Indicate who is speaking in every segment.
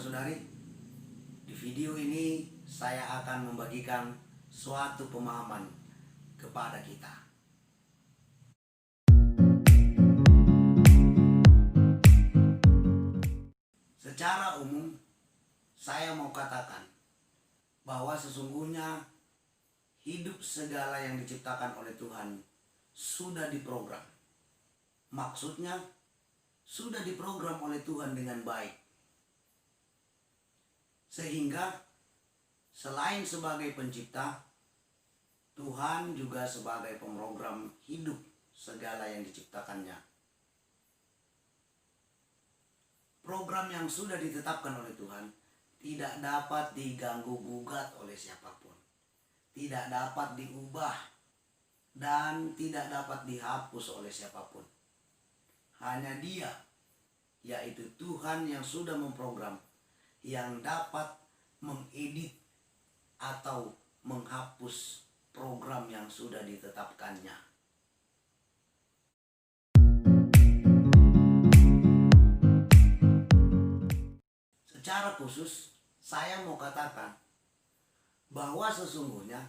Speaker 1: saudara-saudari, di video ini saya akan membagikan suatu pemahaman kepada kita. Secara umum, saya mau katakan bahwa sesungguhnya hidup segala yang diciptakan oleh Tuhan sudah diprogram. Maksudnya, sudah diprogram oleh Tuhan dengan baik. Sehingga selain sebagai pencipta, Tuhan juga sebagai pemrogram hidup segala yang diciptakannya. Program yang sudah ditetapkan oleh Tuhan tidak dapat diganggu gugat oleh siapapun. Tidak dapat diubah dan tidak dapat dihapus oleh siapapun. Hanya Dia, yaitu Tuhan yang sudah memprogram, yang dapat mengedit atau menghapus program yang sudah ditetapkannya. Secara khusus, saya mau katakan bahwa sesungguhnya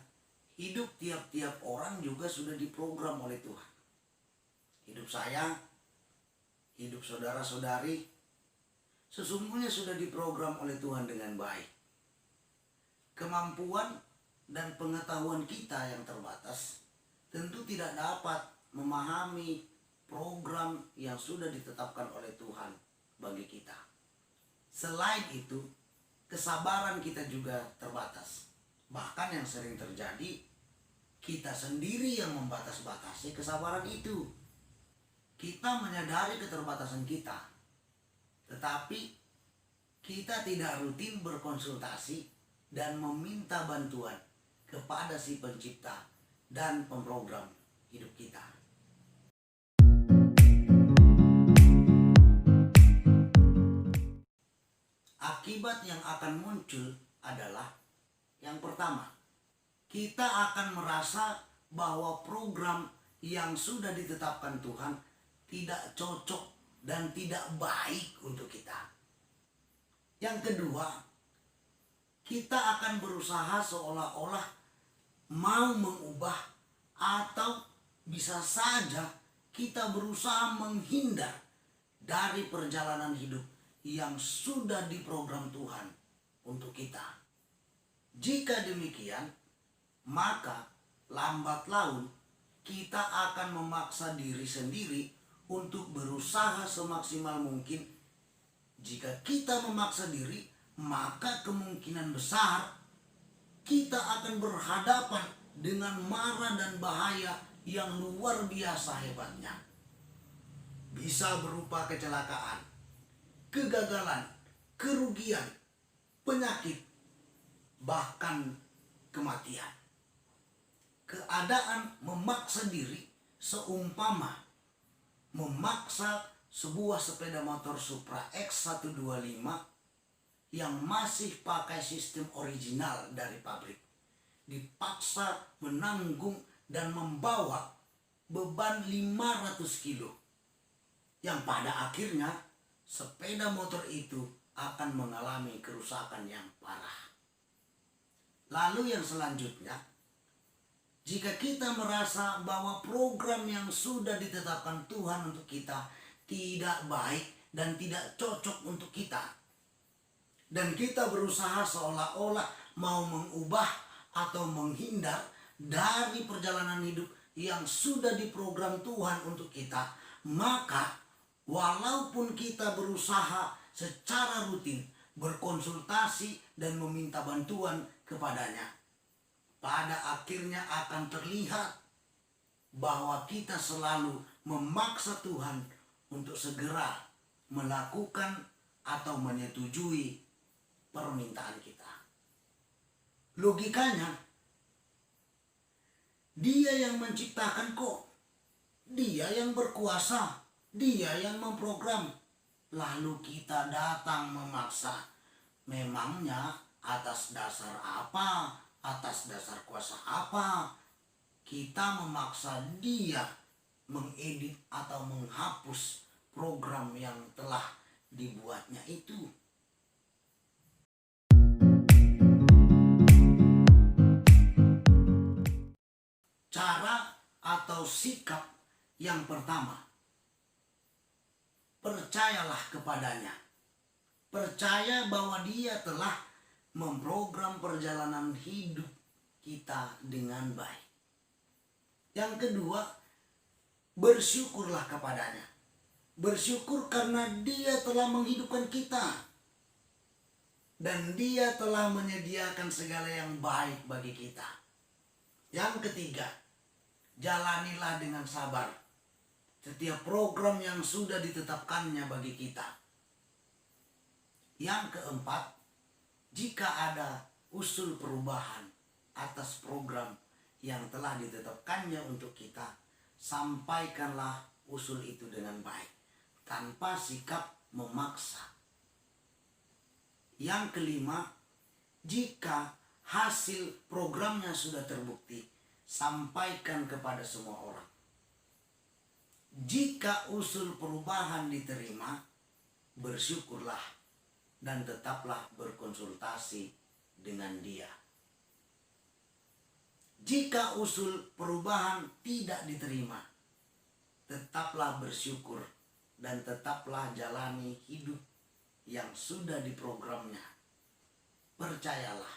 Speaker 1: hidup tiap-tiap orang juga sudah diprogram oleh Tuhan. Hidup saya, hidup saudara-saudari, sesungguhnya sudah diprogram oleh Tuhan dengan baik. Kemampuan dan pengetahuan kita yang terbatas tentu tidak dapat memahami program yang sudah ditetapkan oleh Tuhan bagi kita. Selain itu, kesabaran kita juga terbatas. Bahkan yang sering terjadi, kita sendiri yang membatas-batasi kesabaran itu. Kita menyadari keterbatasan kita, tetapi kita tidak rutin berkonsultasi dan meminta bantuan kepada si pencipta dan pemrogram hidup kita. Akibat yang akan muncul adalah yang pertama, kita akan merasa bahwa program yang sudah ditetapkan Tuhan tidak cocok dan tidak baik untuk kita. Yang kedua, kita akan berusaha seolah-olah mau mengubah atau bisa saja kita berusaha menghindar dari perjalanan hidup yang sudah diprogram Tuhan untuk kita. Jika demikian, maka lambat laun kita akan memaksa diri sendiri untuk berusaha semaksimal mungkin. Jika kita memaksa diri, maka kemungkinan besar kita akan berhadapan dengan mara dan bahaya yang luar biasa hebatnya. Bisa berupa kecelakaan, kegagalan, kerugian, penyakit, bahkan kematian. Keadaan memaksa diri seumpama memaksa sebuah sepeda motor Supra X125 yang masih pakai sistem original dari pabrik, dipaksa menanggung dan membawa beban 500 kilo, yang pada akhirnya sepeda motor itu akan mengalami kerusakan yang parah. Lalu yang selanjutnya, jika kita merasa bahwa program yang sudah ditetapkan Tuhan untuk kita tidak baik dan tidak cocok untuk kita, dan kita berusaha seolah-olah mau mengubah atau menghindar dari perjalanan hidup yang sudah diprogram Tuhan untuk kita, maka walaupun kita berusaha secara rutin berkonsultasi dan meminta bantuan kepadanya, pada akhirnya akan terlihat bahwa kita selalu memaksa Tuhan untuk segera melakukan atau menyetujui permintaan kita. Logikanya, Dia yang menciptakan kok, Dia yang berkuasa, Dia yang memprogram. Lalu kita datang memaksa. Memangnya atas dasar apa? Atas dasar kuasa apa kita memaksa Dia mengedit atau menghapus program yang telah dibuatnya itu? atau sikap yang pertama, percayalah kepadanya. Percaya bahwa Dia telah memprogram perjalanan hidup kita dengan baik. Yang kedua, bersyukurlah kepadanya. Bersyukur karena Dia telah menghidupkan kita. Dan Dia telah menyediakan segala yang baik bagi kita. Yang ketiga, jalanilah dengan sabar setiap program yang sudah ditetapkannya bagi kita. Yang keempat, jika ada usul perubahan atas program yang telah ditetapkannya untuk kita, sampaikanlah usul itu dengan baik, tanpa sikap memaksa. Yang kelima, jika hasil programnya sudah terbukti, sampaikan kepada semua orang. Jika usul perubahan diterima, bersyukurlah dan tetaplah berkonsultasi dengan Dia. Jika usul perubahan tidak diterima, tetaplah bersyukur dan tetaplah jalani hidup yang sudah diprogramnya. Percayalah,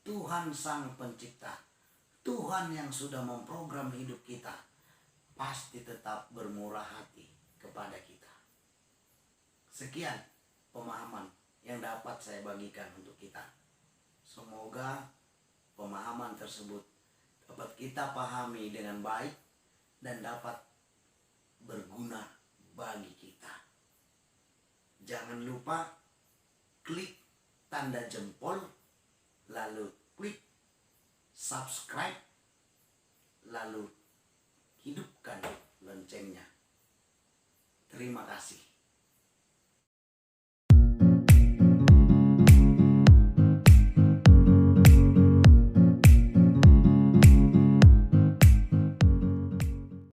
Speaker 1: Tuhan Sang Pencipta, Tuhan yang sudah memprogram hidup kita, pasti tetap bermurah hati kepada kita. Sekian pemahaman yang dapat saya bagikan untuk kita. Semoga pemahaman tersebut dapat kita pahami dengan baik dan dapat berguna bagi kita. Jangan lupa klik tanda jempol, lalu klik subscribe, lalu hidupkan loncengnya. Terima kasih.